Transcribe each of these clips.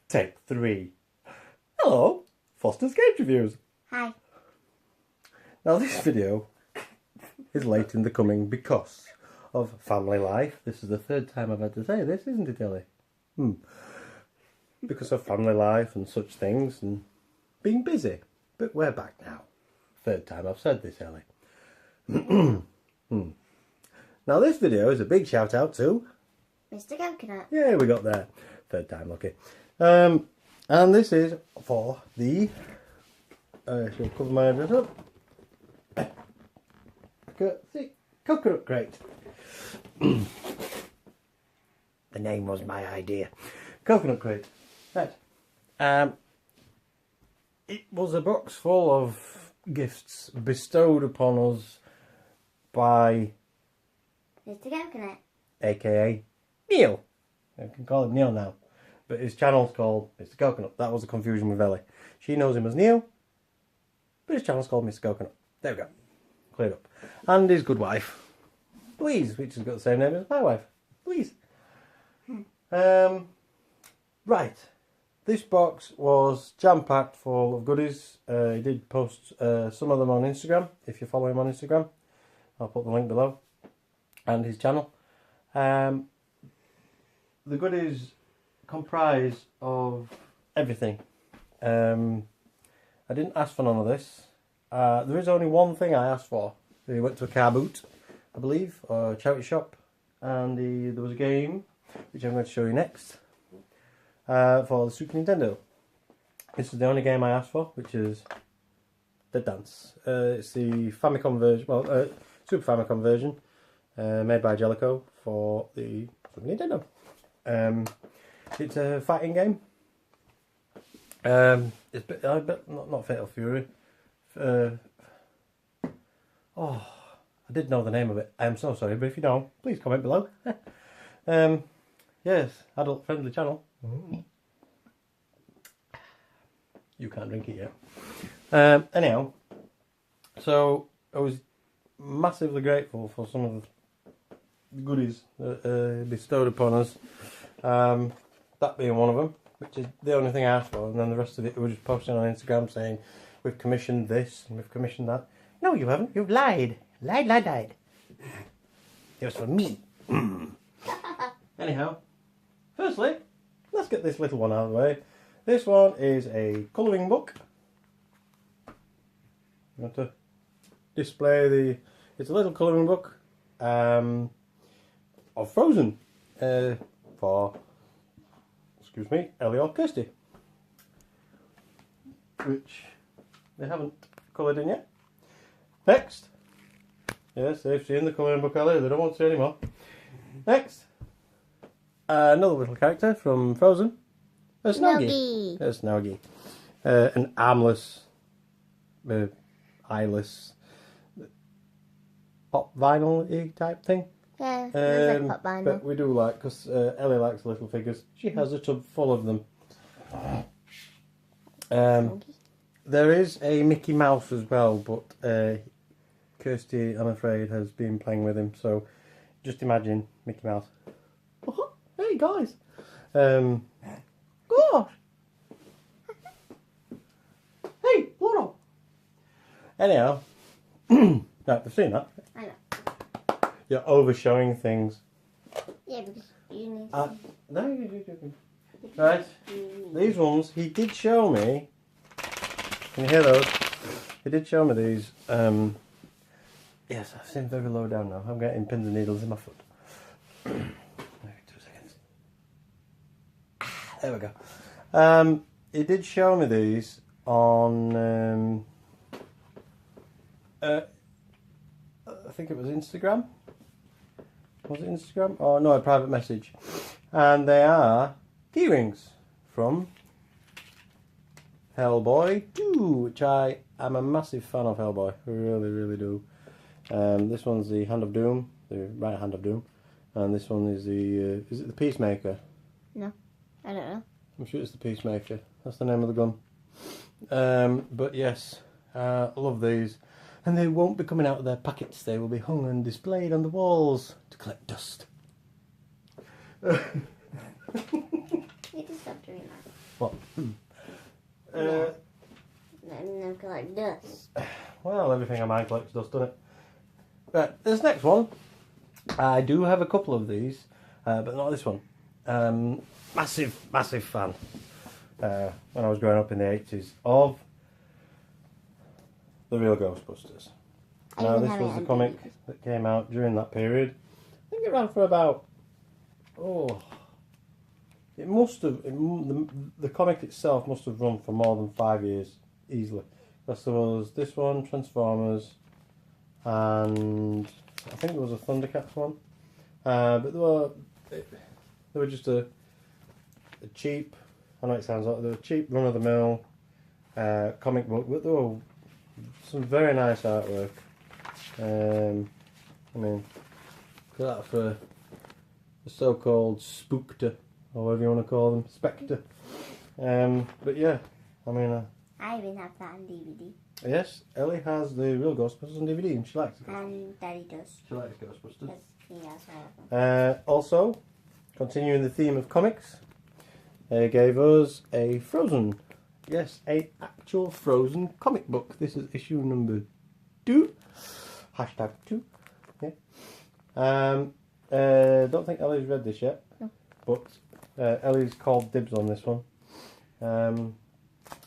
Take 3. Hello, Foster's Games Reviews. Hi. Now this video is late in the coming because of family life. This is the 3rd time I've had to say this, isn't it, Ellie? Because of family life and such things and being busy. But we're back now. 3rd time I've said this, Ellie. Now this video is a big shout out to Mr. Coconut. yeah, we got there. 3rd time lucky. And this is for the she'll cover my address up. See, coconut crate. The name was my idea. Coconut crate. Right. It was a box full of gifts bestowed upon us by Mr. Coconut. aka Neil. I can call him Neil now. But his channel's called Mr. Coconut. That was the confusion with Ellie. She knows him as Neil, but his channel's called Mr. Coconut. There we go. Cleared up. And his good wife, Louise, which has got the same name as my wife, Louise. Right. This box was jam-packed full of goodies. He did post some of them on Instagram, if you follow him on Instagram. I'll put the link below. And his channel. The goodies comprise of everything. I didn't ask for none of this. There is only one thing I asked for. We went to a car boot, I believe, or a charity shop, and there was a game, which I'm going to show you next, for the Super Nintendo. This is the only game I asked for, which is The Dance. It's the Famicom version, well, Super Famicom version, made by Jellico for the Super Nintendo. It's a fighting game. It's I bet not Fatal Fury. I did know the name of it. I am so sorry, but if you don't, please comment below. Yes, adult friendly channel. You can't drink it yet. Anyhow, so I was massively grateful for some of the goodies that bestowed upon us. That being one of them, which is the only thing I asked for, and then the rest of it we were just posting on Instagram saying we've commissioned this and we've commissioned that. No, you haven't. You've lied. Lied. It was for me. Anyhow, firstly, let's get this little one out of the way. This one is a colouring book. I'm going to display the... It's a little colouring book of Frozen for... Excuse me, Ellie or Kirsty, which they haven't coloured in yet. Next, yes, they've seen the colouring book, Ellie, they don't want to see any more. Next, another little character from Frozen, a Snoggy. A Snoggy. An armless, eyeless, pop vinyl-y type thing. Yeah, it's like pop vinyl. But we do like, because Ellie likes little figures. She has a tub full of them. There is a Mickey Mouse as well, but Kirsty, I'm afraid, has been playing with him. So just imagine Mickey Mouse. Oh, hey guys. Gosh. Hey, Pluto. Anyhow, right, they've seen that. I know. You're overshowing things. Yeah, because you need to... No, you. Right, these ones, he did show me. Can you hear those? He did show me these. Yes, I seem very low down now. I'm getting pins and needles in my foot. 2 seconds. There we go. He did show me these on... I think it was Instagram. Was it Instagram? Oh no, a private message. And they are key rings from Hellboy 2, which I am a massive fan of Hellboy. I really do. This one's the Hand of Doom, the right hand of Doom. And this one is the, is it the Peacemaker? No, I don't know. I'm sure it's the Peacemaker. That's the name of the gun. But yes, I love these. And they won't be coming out of their packets. They will be hung and displayed on the walls to collect dust. You can stop doing that. What? No, collect dust. Well, everything I mind collects dust, doesn't it? Right, this next one, I do have a couple of these, but not this one. Massive fan. When I was growing up in the 80s of the real Ghostbusters. Now, this was the comic that came out during that period. I think it ran for about, it must have, the comic itself must have run for more than 5 years, easily. Because there was this one, Transformers, and I think there was a Thundercats one. But they were just a cheap, I know it sounds like they were cheap, run-of-the-mill comic book, but there were some very nice artwork. I mean, that for the so-called spookter, or whatever you want to call them, spectre. But yeah, I mean, I even have that on DVD. yes, Ellie has the real Ghostbusters on DVD, and she likes it. And Daddy does. She likes Ghostbusters. Yes, he has all of them. Also, continuing the theme of comics, they gave us a Frozen, yes, a actual Frozen comic book. This is issue number 2, #2. Yeah. Don't think Ellie's read this yet, No. but Ellie's called dibs on this one.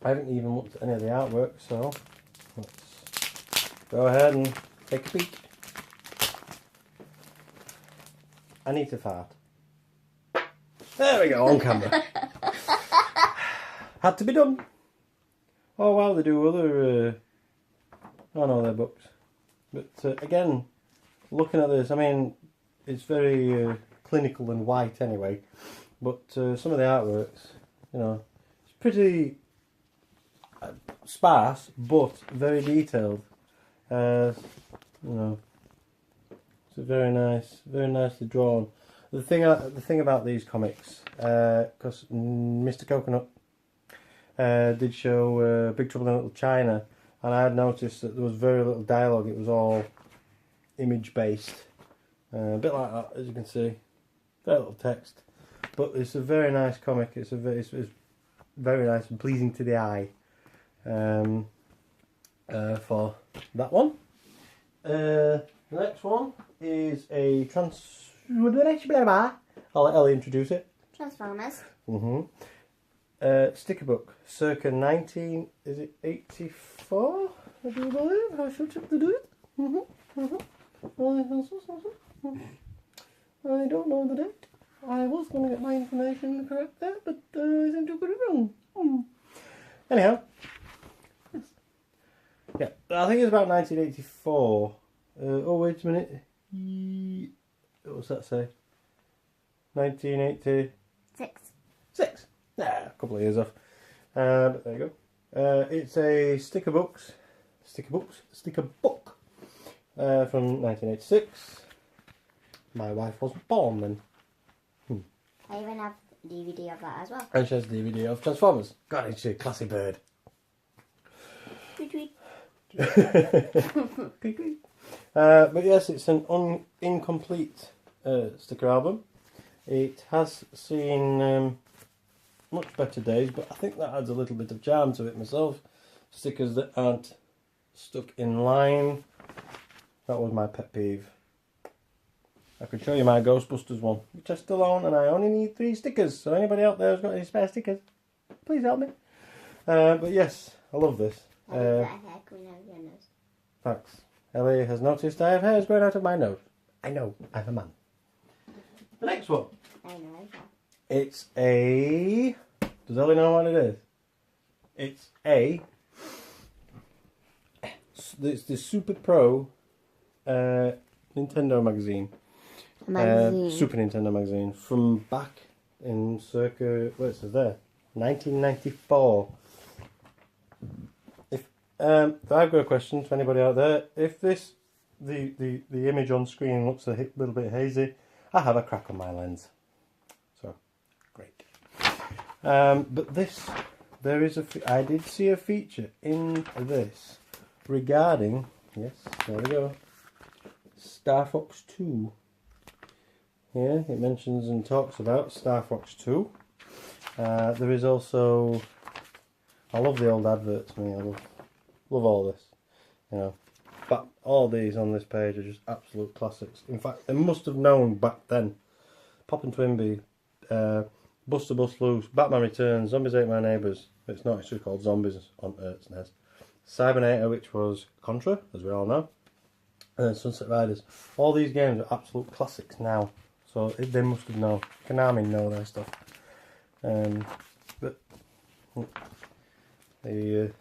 I haven't even looked at any of the artwork, so let's go ahead and take a peek. I need to fart. There we go, on camera. Had to be done. Oh well, they do other, their books. But again, looking at this, I mean, it's very clinical and white anyway. But some of the artworks, it's pretty sparse, but very detailed. It's very nicely drawn. The thing about these comics, because Mr. Coconut did show Big Trouble in Little China, and I had noticed that there was very little dialogue. It was all image based, a bit like that, as you can see. Very little text, but it's a very nice comic. It's very nice and pleasing to the eye. For that one, the next one is a I'll let Ellie introduce it. Transformers. Sticker book, circa 1984, I do believe. I should check to do it. I don't know the date. I was going to get my information correct there, but I seem to have got it wrong. Anyhow, yeah, I think it's about 1984. Oh, wait a minute. What's that say? 1986. Nah, a couple of years off. But there you go. It's a sticker book from 1986. My wife wasn't born then. I even have a DVD of that as well. And she has a DVD of Transformers. God, it's a classy bird. Tweet tweet. But yes, it's an incomplete sticker album. It has seen much better days, but I think that adds a little bit of charm to it myself. Stickers that aren't stuck in line. That was my pet peeve. I could show you my Ghostbusters one, which I still own, and I only need 3 stickers. So anybody out there who's got any spare stickers, please help me. But yes, I love this. I have hair coming out of your nose. Thanks. Ellie has noticed I have hairs growing out of my nose. I know, I'm a man. The next one. I know. It's a... Does Ellie know what it is? It's the Super Pro Nintendo magazine. Super Nintendo magazine from back in circa, what it says there, 1994. If I've got a question to anybody out there, if the image on screen looks a little bit hazy, I have a crack on my lens. So, great. But this, I did see a feature in this regarding, yes, there we go, Star Fox 2. Yeah, it mentions and talks about Star Fox 2. There is also, I love the old adverts, me. I love all this, you know. But all these on this page are just absolute classics. In fact, they must have known back then. Poppin' Twinbee, Buster Bust Loose, Batman Returns, Zombies Ate My Neighbours. It's not actually called Zombies on Earth's Nest. Cybernator, which was Contra, as we all know. And Sunset Riders. All these games are absolute classics now. So they must have known. Konami know their stuff. But the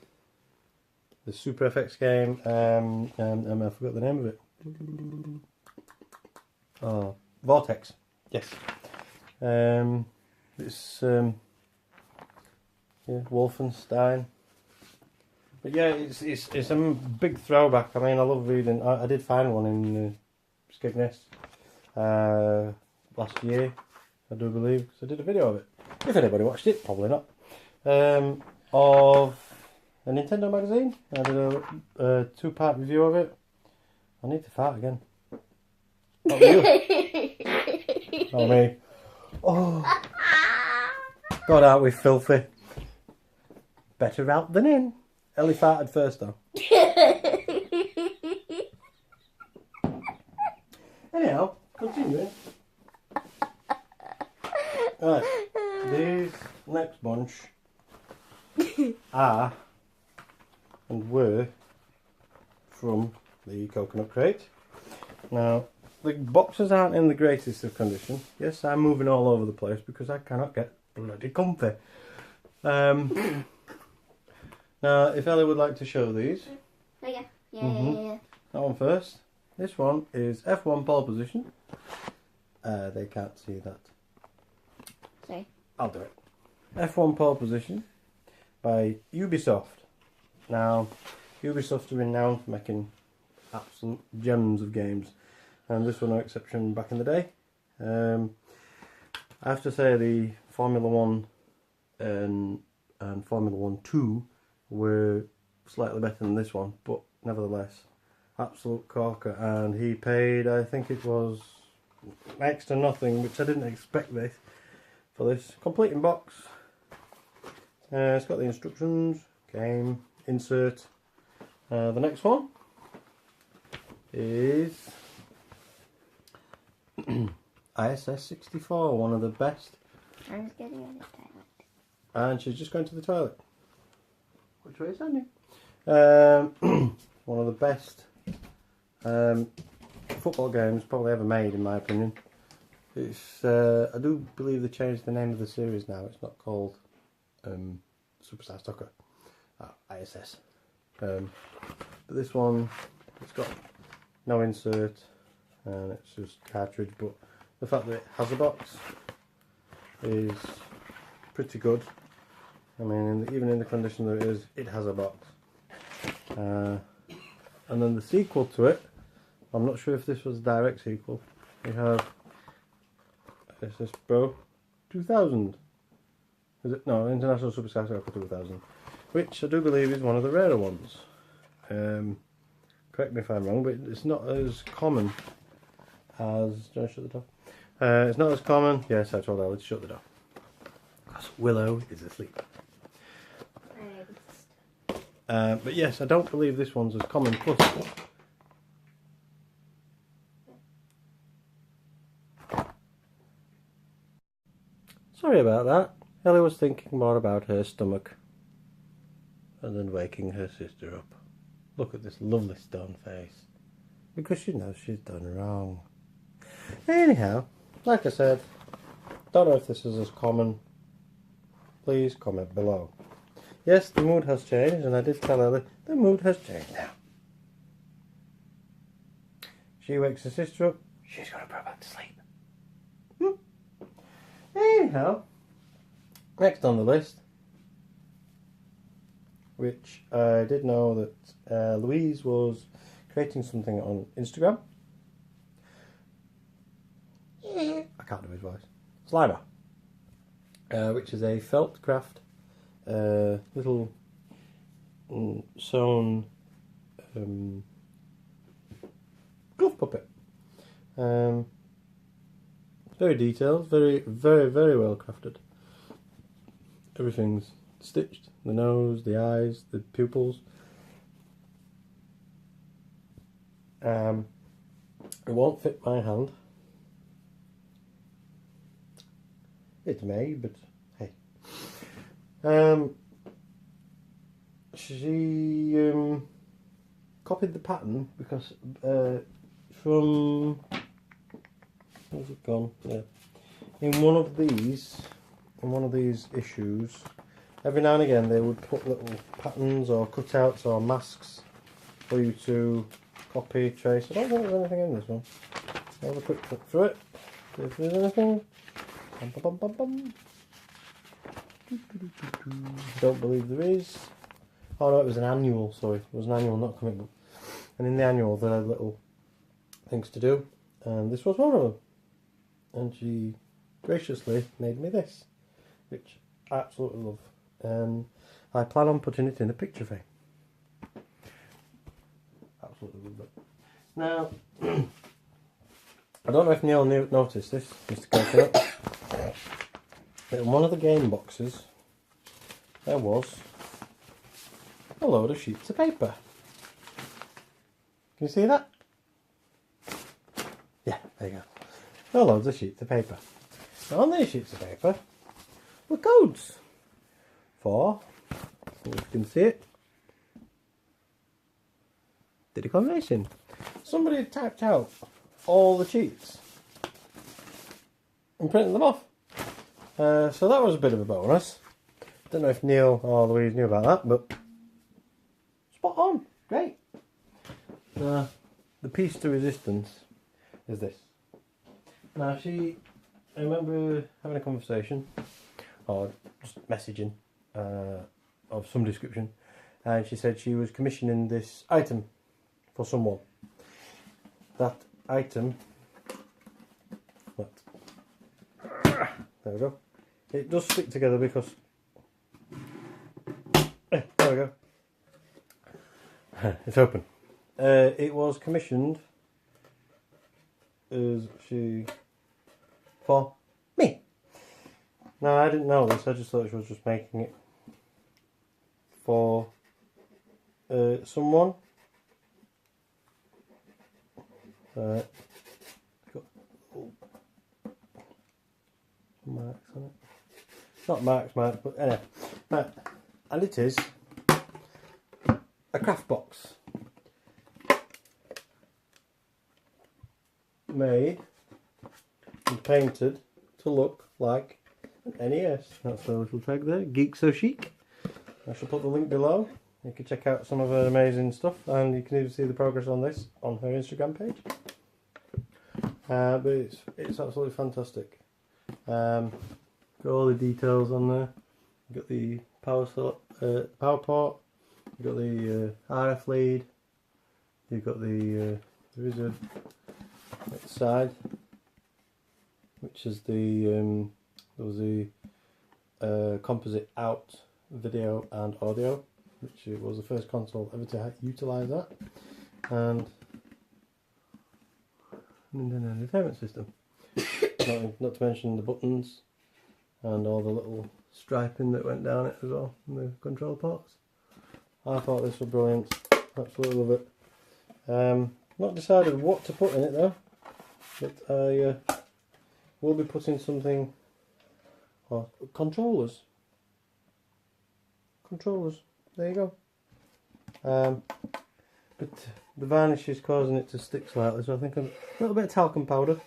Super FX game, I forgot the name of it. Oh, Vortex. Yes. It's Wolfenstein. But yeah, it's a big throwback. I mean, I love reading. I did find one in Skegness last year, I do believe, because I did a video of it. If anybody watched it, probably not. Of a Nintendo magazine. I did a 2-part review of it. I need to fart again. Not you. Oh me. Oh. God, aren't we filthy? Better out than in. Ellie farted first though. Anyhow, continuing. Right, these next bunch are and were from the coconut crate. Now, the boxes aren't in the greatest of condition. Yes, I'm moving all over the place because I cannot get bloody comfy. Now, if Ellie would like to show these. Oh yeah. Yeah. That one first. This one is F1 pole position. They can't see that. Sorry. I'll do it. F1 pole position by Ubisoft. Now, Ubisoft are renowned for making absolute gems of games, and this was no exception back in the day. I have to say the Formula 1 and Formula 1 2 were slightly better than this one, but nevertheless, absolute corker. And he paid, I think it was next to nothing, which I didn't expect this for this complete in box. It's got the instructions, game, insert. The next one is ISS 64, one of the best. I'm just getting on the toilet. And she's just going to the toilet. Which way is Andy? One of the best football games probably ever made, in my opinion. It's I do believe they changed the name of the series now. It's not called Superstar Soccer. ISS. But this one, it's got no insert and it's just cartridge, but the fact that it has a box is pretty good. I mean, even in the condition that it is, it has a box. And then the sequel to it, I'm not sure if this was a direct sequel. We have SS Pro 2000. Is it? No, International Superstar Soccer 2000, which I do believe is one of the rarer ones. Correct me if I'm wrong, but it's not as common as. Do I shut the door? It's not as common. Yes, I told Ellie to shut the door. Because Willow is asleep. But yes, I don't believe this one's as common. Plus, sorry about that. Ellie was thinking more about her stomach and then waking her sister up. Look at this lovely stone face. Because she knows she's done wrong. Anyhow, like I said, don't know if this is as common. Please comment below. Yes, the mood has changed, and I did tell Ellie the mood has changed now. She wakes her sister up, she's going to go back to sleep. Anyhow, next on the list, which I did know that Louise was creating something on Instagram. I can't do his voice. Slimer, which is a felt craft little sewn glove puppet. Very detailed, very well crafted. everything's stitched. The nose, the eyes, the pupils. It won't fit my hand. It may, but hey. She copied the pattern because from, where's it gone? Yeah. In one of these issues, every now and again they would put little patterns or cutouts or masks for you to copy, trace. I don't think there's anything in this one. I'll have a quick look through it. See if there's anything. Bum, bum, bum, bum. Don't believe there is. Oh no, it was an annual, sorry. It was an annual, not a comic book. And in the annual there are little things to do. And this was one of them. And she graciously made me this, which I absolutely love. And I plan on putting it in a picture frame. Absolutely love it. Now, I don't know if Neil noticed this, Mr. Coconut. In one of the game boxes, there was a load of sheets of paper. Can you see that? Yeah, there you go. Loads of sheets of paper. Now on these sheets of paper were codes for, if you can see it, Diddy-Kong Racing. Somebody had typed out all the cheats and printed them off. So that was a bit of a bonus. Don't know if Neil or Louise knew about that, but spot on. Great. The piece to resistance is this. Now I remember having a conversation, or just messaging, of some description, and she said she was commissioning this item for someone. That item, there we go. It does stick together because, there we go. It's open. It was commissioned for me. Now I didn't know this. I just thought she was just making it for someone. Got marks on it. Not marks, but anyway. Right. And it is a craft box made and painted to look like an NES. That's the little tag there. Geek So Chic. I shall put the link below. You can check out some of her amazing stuff, and you can even see the progress on this on her Instagram page. But it's absolutely fantastic. Got all the details on there. You've got the power port. You've got the RF lead. You've got the there is a side, which is the there was the composite out video and audio, which was the first console ever to utilise that, and an entertainment system. Not to mention the buttons and all the little striping that went down it as well, and the control ports. I thought this was brilliant. Absolutely love it. Not decided what to put in it though, but I will be putting something, or controllers. There you go. But the varnish is causing it to stick slightly, so I think a little bit of talcum powder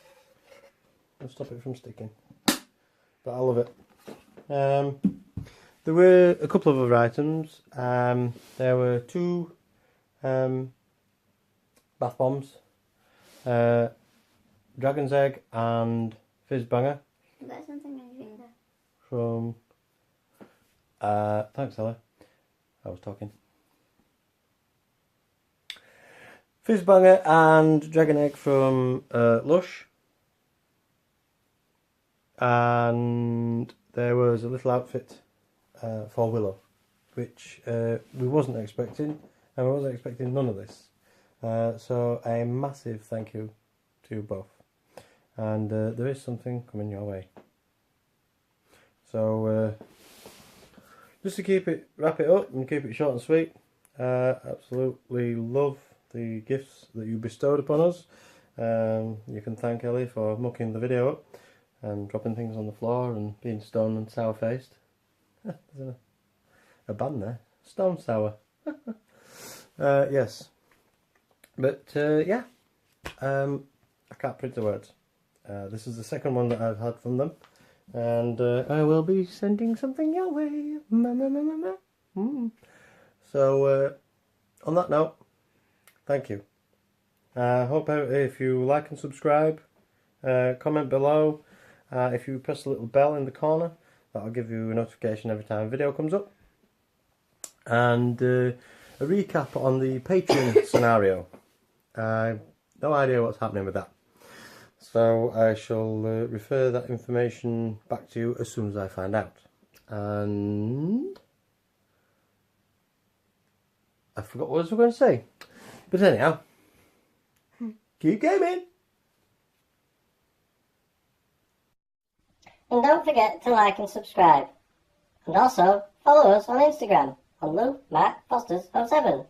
will stop it from sticking. But I love it. There were a couple of other items. There were two bath bombs, dragon's egg and fizz banger. You got something on your finger? From thanks, Ellie. I was talking. Fizz banger and dragon egg from Lush. And there was a little outfit for Willow, which we wasn't expecting, and we wasn't expecting none of this. So a massive thank you to you both, and there is something coming your way. So just to wrap it up and keep it short and sweet, absolutely love the gifts that you bestowed upon us. You can thank Ellie for mucking the video up and dropping things on the floor and being stone and sour faced. There's a band there, stone sour. Yes, but yeah, I can't print the words. This is the second one that I've had from them, and I will be sending something your way. So on that note, thank you. I hope if you like and subscribe, comment below. If you press the little bell in the corner, that'll give you a notification every time a video comes up. And a recap on the Patreon scenario. No idea what's happening with that. So I shall refer that information back to you as soon as I find out. And I forgot what I was going to say. But anyhow, keep gaming! And don't forget to like and subscribe. And also follow us on Instagram on Lou Matt Fosters 07.